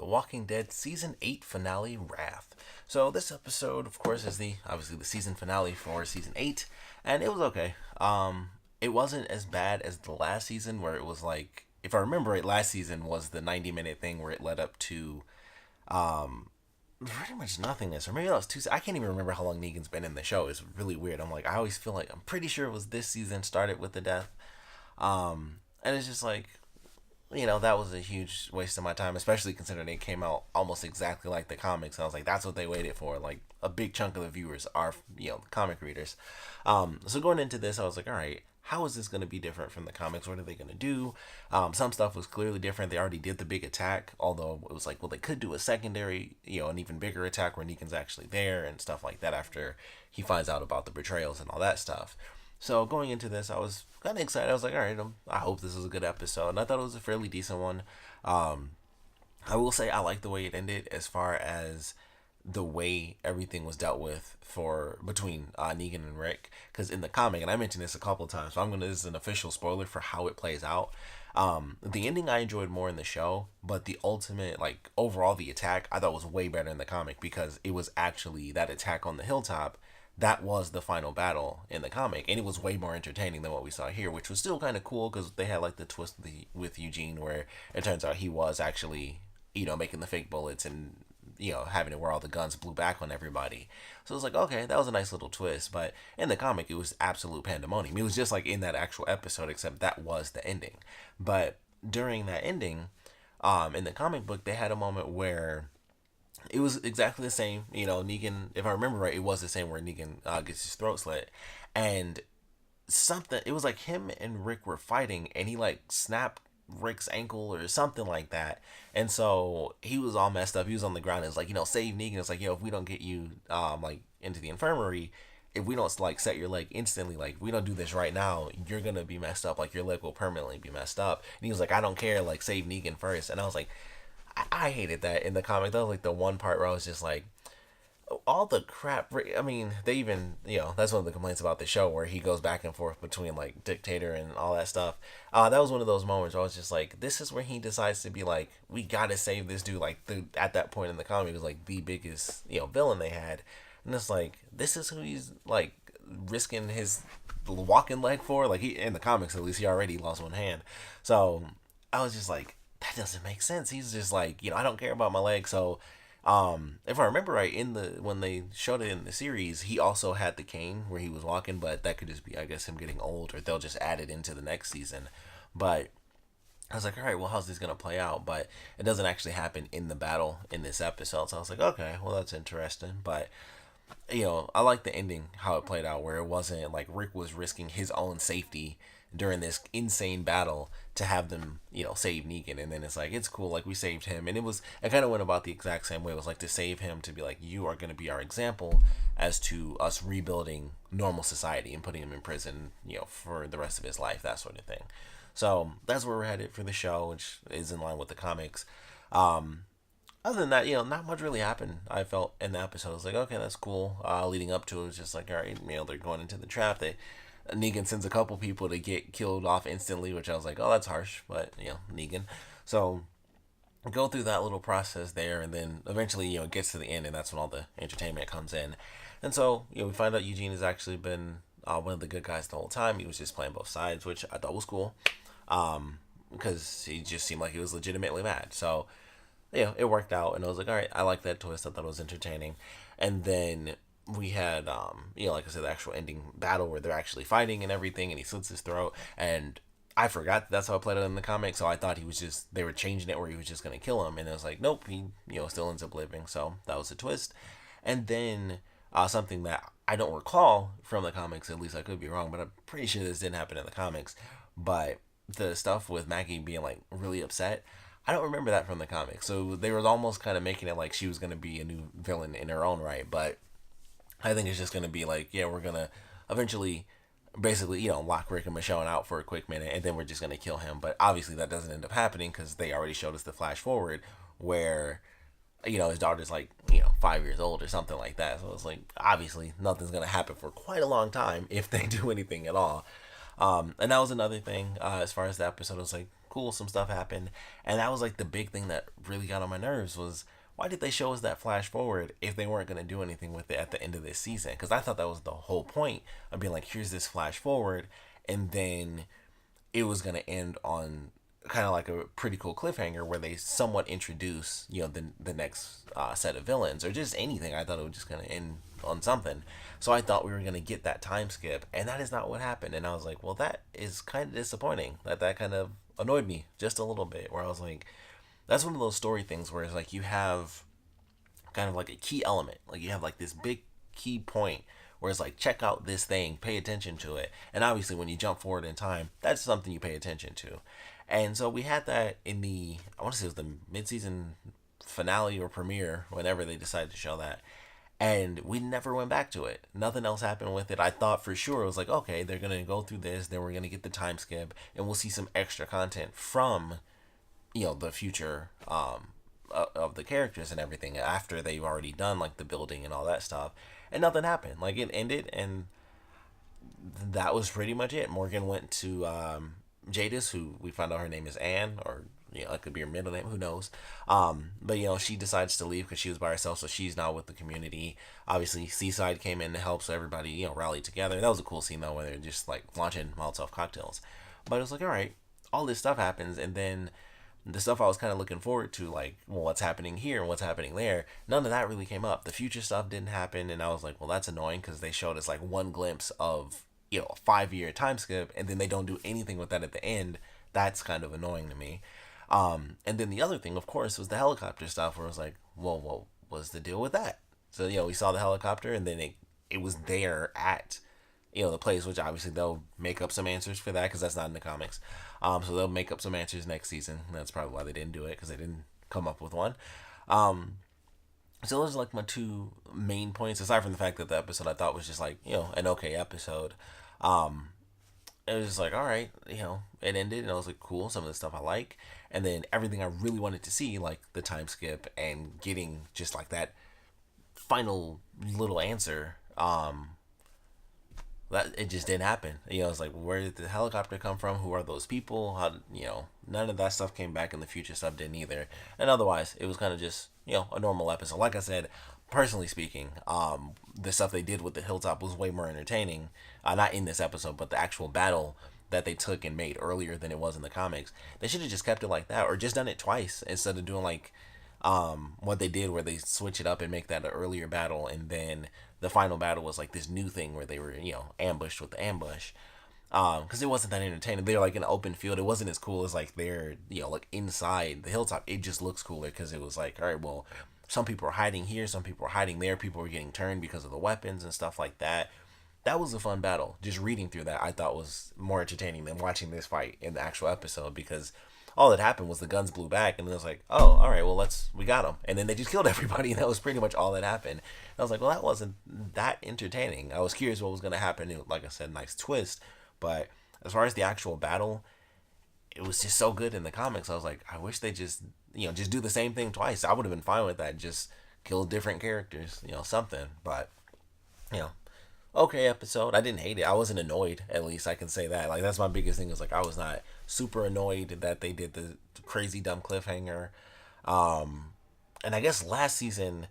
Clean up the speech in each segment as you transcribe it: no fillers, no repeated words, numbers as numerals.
Walking Dead Season 8 finale, Wrath. So this episode, of course, is obviously the season finale for Season 8, and it was okay. It wasn't as bad as the last season, where it was like, if I remember it, last season was the 90-minute thing where it led up to pretty much nothingness, or maybe that was two. I can't even remember how long Negan's been in the show. It's really weird. I always feel like I'm pretty sure it was this season started with the death, and it's just like, that was a huge waste of my time, especially considering it came out almost exactly like the comics. And I was like, that's what they waited for. Like, a big chunk of the viewers are, comic readers. So going into this, I was like, all right, how is this going to be different from the comics? What are they going to do? Some stuff was clearly different. They already did the big attack, although it was like, well, they could do a secondary, an even bigger attack where Negan's actually there and stuff like that after he finds out about the betrayals and all that stuff. So going into this, I was kind of excited. I was like, all right, I hope this is a good episode. And I thought it was a fairly decent one. I will say I like the way it ended as far as the way everything was dealt with between Negan and Rick. Because in the comic, and I mentioned this a couple of times, so this is an official spoiler for how it plays out. The ending I enjoyed more in the show, but the ultimate, like, overall the attack, I thought was way better in the comic, because it was actually that attack on the hilltop. That was the final battle in the comic, and it was way more entertaining than what we saw here, which was still kind of cool, because they had like the twist with Eugene, where it turns out he was actually, making the fake bullets and, having it where all the guns blew back on everybody. So it was like, okay, that was a nice little twist, but in the comic, it was absolute pandemonium. It was just like in that actual episode, except that was the ending. But during that ending, in the comic book, they had a moment where it was exactly the same. Negan, if I remember right, it was the same where Negan gets his throat slit. And it was like him and Rick were fighting, and he like snapped Rick's ankle or something like that. And so he was all messed up. He was on the ground. It's like, save Negan. It's like, if we don't get you like into the infirmary, if we don't like set your leg instantly, like we don't do this right now, you're gonna be messed up. Like your leg will permanently be messed up. And he was like, I don't care. Like save Negan first. And I was like, I hated that in the comic. That was like the one part where I was just like, all the crap. I mean, they even, that's one of the complaints about the show, where he goes back and forth between like dictator and all that stuff. That was one of those moments where I was just like, this is where he decides to be like, we gotta save this dude. Like at that point in the comic, it was like the biggest, villain they had. And it's like, this is who he's like risking his walking leg for. Like in the comics, at least, he already lost one hand. So I was just like, that doesn't make sense. He's just like, I don't care about my leg. So, if I remember right, when they showed it in the series, he also had the cane where he was walking, but that could just be, I guess, him getting old, or they'll just add it into the next season. But I was like, all right, well, how's this going to play out? But it doesn't actually happen in the battle in this episode. So I was like, okay, well, that's interesting. But, I like the ending, how it played out, where it wasn't like Rick was risking his own safety during this insane battle to have them, save Negan. And then it's like, it's cool, like we saved him. And it kind of went about the exact same way. It was like to save him, to be like, you are going to be our example as to us rebuilding normal society and putting him in prison, for the rest of his life, that sort of thing. So that's where we're headed for the show, which is in line with the comics. Other than that, not much really happened, I felt, in the episode. I was like, okay, that's cool. Leading up to it was just like, all right, they're going into the trap. Negan sends a couple people to get killed off instantly, which I was like, oh, that's harsh, but, Negan. So, go through that little process there, and then eventually, it gets to the end, and that's when all the entertainment comes in. And so, we find out Eugene has actually been one of the good guys the whole time. He was just playing both sides, which I thought was cool, because he just seemed like he was legitimately mad. So, it worked out, and I was like, all right, I like that twist. I thought it was entertaining. And then we had, like I said, the actual ending battle where they're actually fighting and everything, and he slits his throat, and I forgot that's how it played out in the comic, so I thought they were changing it where he was just going to kill him, and it was like, nope, he, still ends up living, so that was a twist. And then, something that I don't recall from the comics, at least I could be wrong, but I'm pretty sure this didn't happen in the comics, but the stuff with Maggie being, like, really upset, I don't remember that from the comics, so they were almost kind of making it like she was going to be a new villain in her own right, but I think it's just going to be like, yeah, we're going to eventually basically, lock Rick and Michonne out for a quick minute, and then we're just going to kill him. But obviously that doesn't end up happening, because they already showed us the flash forward where, his daughter's like, 5 years old or something like that. So it's like, obviously nothing's going to happen for quite a long time if they do anything at all. And that was another thing, as far as the episode, I was like, cool, some stuff happened. And that was like the big thing that really got on my nerves was, why did they show us that flash forward if they weren't going to do anything with it at the end of this season? Because I thought that was the whole point of being like, here's this flash forward, and then it was going to end on kind of like a pretty cool cliffhanger where they somewhat introduce, the next set of villains or just anything. I thought it was just going to end on something. So I thought we were going to get that time skip, and that is not what happened. And I was like, well, that is kind of disappointing. That kind of annoyed me just a little bit, where I was like, that's one of those story things where it's like you have kind of like a key element. Like you have like this big key point where it's like, check out this thing, pay attention to it. And obviously when you jump forward in time, that's something you pay attention to. And so we had that in I want to say it was the mid-season finale or premiere, whenever they decided to show that. And we never went back to it. Nothing else happened with it. I thought for sure it was like, okay, they're going to go through this, then we're going to get the time skip, and we'll see some extra content from the future of the characters and everything after they've already done like the building and all that stuff. And nothing happened. Like it ended, and that was pretty much it. Morgan went to Jadis, who we found out her name is Anne, or it could be her middle name, who knows. But she decides to leave because she was by herself, so she's now with the community. Obviously Seaside came in to help, so everybody rallied together. That was a cool scene though, where they're just like launching Molotov cocktails. But it was like, all right, all this stuff happens, and then the stuff I was kind of looking forward to, like, well, what's happening here and what's happening there, none of that really came up. The future stuff didn't happen, and I was like, well, that's annoying, because they showed us like one glimpse of a 5-year time skip, and then they don't do anything with that at the end. That's kind of annoying to me. And then the other thing, of course, was the helicopter stuff, where it was like, well, what was the deal with that? So we saw the helicopter, and then it was there at the place, which obviously they'll make up some answers for that, because that's not in the comics. So they'll make up some answers next season. That's probably why they didn't do it, because they didn't come up with one. So those are like my two main points, aside from the fact that the episode I thought was just like, an okay episode. It was just like, all right, it ended, and I was like, cool, some of the stuff I like. And then everything I really wanted to see, like the time skip and getting just like that final little answer, that it just didn't happen. It's like, where did the helicopter come from? Who are those people? How, none of that stuff came back, and the future stuff didn't either. And otherwise, it was kind of just, a normal episode. Like I said, personally speaking, the stuff they did with the hilltop was way more entertaining. Not in this episode, but the actual battle that they took and made earlier than it was in the comics. They should have just kept it like that, or just done it twice instead of doing like what they did, where they switch it up and make that an earlier battle, and then the final battle was like this new thing where they were ambushed with the ambush. Because it wasn't that entertaining. They were like in an open field. It wasn't as cool as like they're like inside the hilltop. It just looks cooler because it was like, all right, well, some people are hiding here, some people are hiding there, people were getting turned because of the weapons and stuff like that. That was a fun battle. Just reading through that, I thought was more entertaining than watching this fight in the actual episode, because all that happened was the guns blew back, and it was like, oh, all right, well, we got them. And then they just killed everybody, and that was pretty much all that happened. And I was like, well, that wasn't that entertaining. I was curious what was going to happen. Like I said, nice twist. But as far as the actual battle, it was just so good in the comics. I was like, I wish they just do the same thing twice. I would have been fine with that. Just kill different characters, something. But, okay episode. I didn't hate it. I wasn't annoyed, at least I can say that. Like, that's my biggest thing, is like, I was not super annoyed that they did the crazy dumb cliffhanger. And I guess last season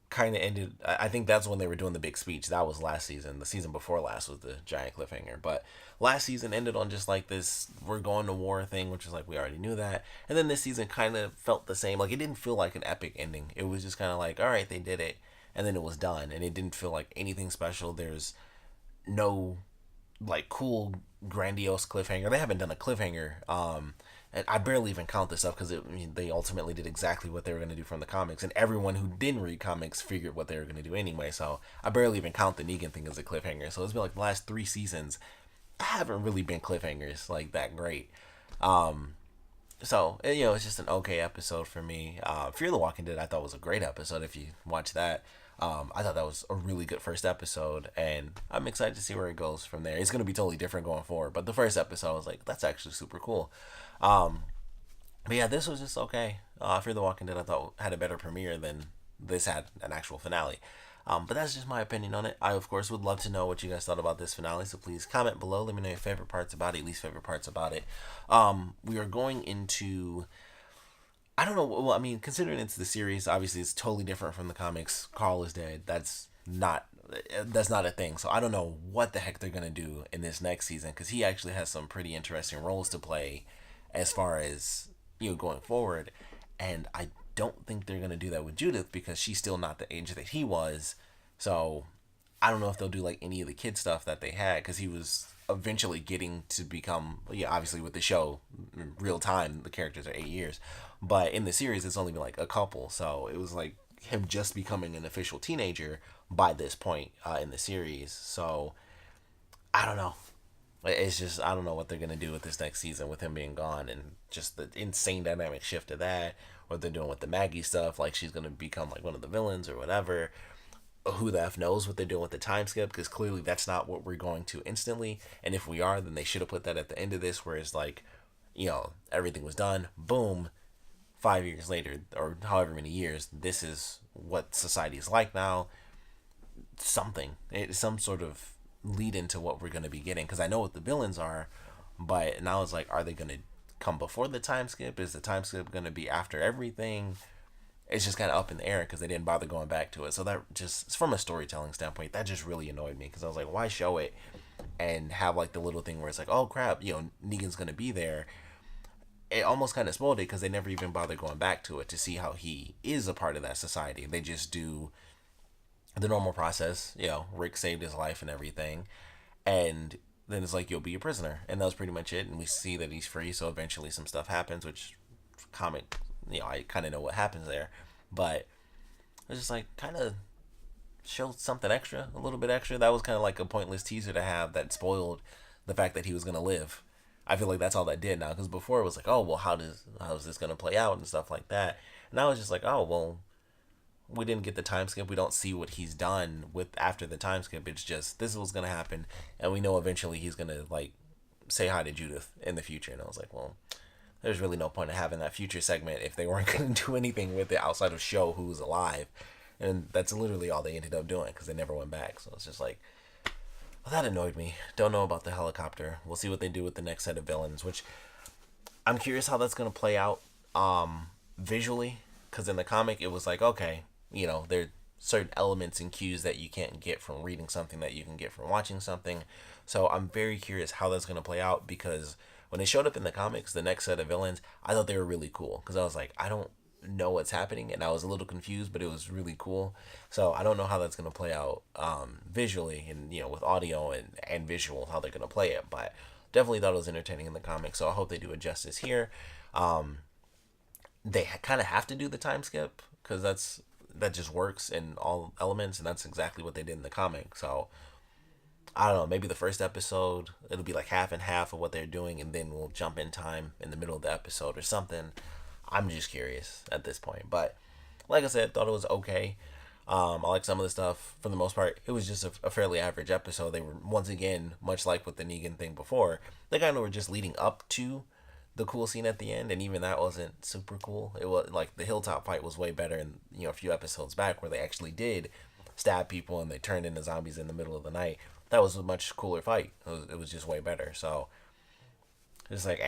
kind of ended, I think that's when they were doing the big speech. That was last season. The season before last was the giant cliffhanger. But last season ended on just like this, we're going to war thing, which is like, we already knew that. And then this season kind of felt the same. Like, it didn't feel like an epic ending. It was just kind of like, all right, they did it, and then it was done, and it didn't feel like anything special. There's no like cool grandiose cliffhanger. They haven't done a cliffhanger, and I barely even count this up, because they ultimately did exactly what they were going to do from the comics, and everyone who didn't read comics figured what they were going to do anyway. So I barely even count the Negan thing as a cliffhanger. So it's been like the last 3 seasons haven't really been cliffhangers like that great. So it's just an okay episode for me. Fear the Walking Dead I thought was a great episode. If you watch that, I thought that was a really good first episode, and I'm excited to see where it goes from there. It's going to be totally different going forward, but the first episode I was like, that's actually super cool. But yeah, this was just okay. Fear the Walking Dead I thought had a better premiere than this had an actual finale. But that's just my opinion on it. I, of course, would love to know what you guys thought about this finale. So please comment below. Let me know your favorite parts about it, least favorite parts about it. We are going into, I don't know. Well, I mean, considering it's the series, obviously it's totally different from the comics. Carl is dead. That's not a thing. So I don't know what the heck they're gonna do in this next season, because he actually has some pretty interesting roles to play as far as going forward. And I don't think they're gonna do that with Judith, because she's still not the age that he was. So I don't know if they'll do like any of the kid stuff that they had, because he was eventually getting to become, yeah, obviously with the show real time the characters are 8 years, but in the series it's only been like a couple, so it was like him just becoming an official teenager by this point in the series. So I don't know. It's just, I don't know what they're gonna do with this next season with him being gone, and just the insane dynamic shift of that. What they're doing with the Maggie stuff, like she's gonna become like one of the villains or whatever. Who the F knows what they're doing with the time skip, because clearly that's not what we're going to instantly. And if we are, then they should have put that at the end of this, where it's like, everything was done, boom, 5 years later, or however many years, this is what society is like now. Some sort of lead into what we're going to be getting, because I know what the villains are, but now it's like, are they going to come before the time skip? Is the time skip going to be after everything? It's just kind of up in the air, because they didn't bother going back to it. So that just, from a storytelling standpoint, that just really annoyed me, because I was like, why show it and have like the little thing where it's like, oh crap, Negan's going to be there. It almost kind of spoiled it, because they never even bother going back to it to see how he is a part of that society. They just do the normal process. Rick saved his life and everything, and then it's like, you'll be a prisoner, and that was pretty much it. And we see that he's free, so eventually some stuff happens, which comic, I kind of know what happens there, but it's just like, kind of showed something extra, a little bit extra. That was kind of like a pointless teaser to have that spoiled the fact that he was gonna live. I feel like that's all that did now, because before it was like, oh well, how's this gonna play out and stuff like that. And now it's just like, oh well, we didn't get the time skip. We don't see what he's done with after the time skip. It's just, this is what's gonna happen, and we know eventually he's gonna like say hi to Judith in the future. And I was like, well, there's really no point in having that future segment if they weren't gonna do anything with it outside of show who's alive. And that's literally all they ended up doing, because they never went back. So it's just like, well, that annoyed me. Don't know about the helicopter. We'll see what they do with the next set of villains, which I'm curious how that's gonna play out visually, because in the comic it was like, okay, there are certain elements and cues that you can't get from reading something that you can get from watching something. So I'm very curious how that's going to play out, because when they showed up in the comics, the next set of villains, I thought they were really cool, because I was like, I don't know what's happening, and I was a little confused, but it was really cool. So I don't know how that's going to play out visually, and with audio and visual, how they're going to play it, but definitely thought it was entertaining in the comics. So I hope they do it justice here. They kind of have to do the time skip, because that just works in all elements, and that's exactly what they did in the comic. So I don't know, maybe the first episode it'll be like half and half of what they're doing, and then we'll jump in time in the middle of the episode or something. I'm just curious at this point, but like I said, thought it was okay. I like some of the stuff. For the most part, it was just a fairly average episode. They were, once again, much like with the Negan thing before, they kind of were just leading up to the cool scene at the end, and even that wasn't super cool. It was like the hilltop fight was way better in a few episodes back, where they actually did stab people and they turned into zombies in the middle of the night. That was a much cooler fight. It was just way better. So it's like,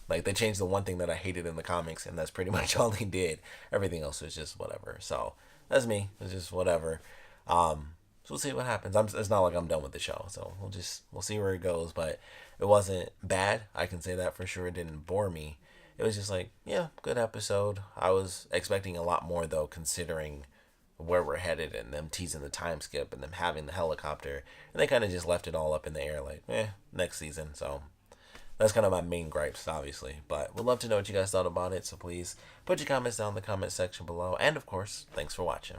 like they changed the one thing that I hated in the comics, and that's pretty much all they did. Everything else was just whatever. So that's me. It's just whatever. So we'll see what happens. It's not like I'm done with the show, so we'll see where it goes. But it wasn't bad. I can say that for sure. It didn't bore me. It was just like, yeah, good episode. I was expecting a lot more, though, considering where we're headed, and them teasing the time skip and them having the helicopter, and they kind of just left it all up in the air, like, next season. So that's kind of my main gripes, obviously. But would love to know what you guys thought about it. So please put your comments down in the comment section below. And of course, thanks for watching.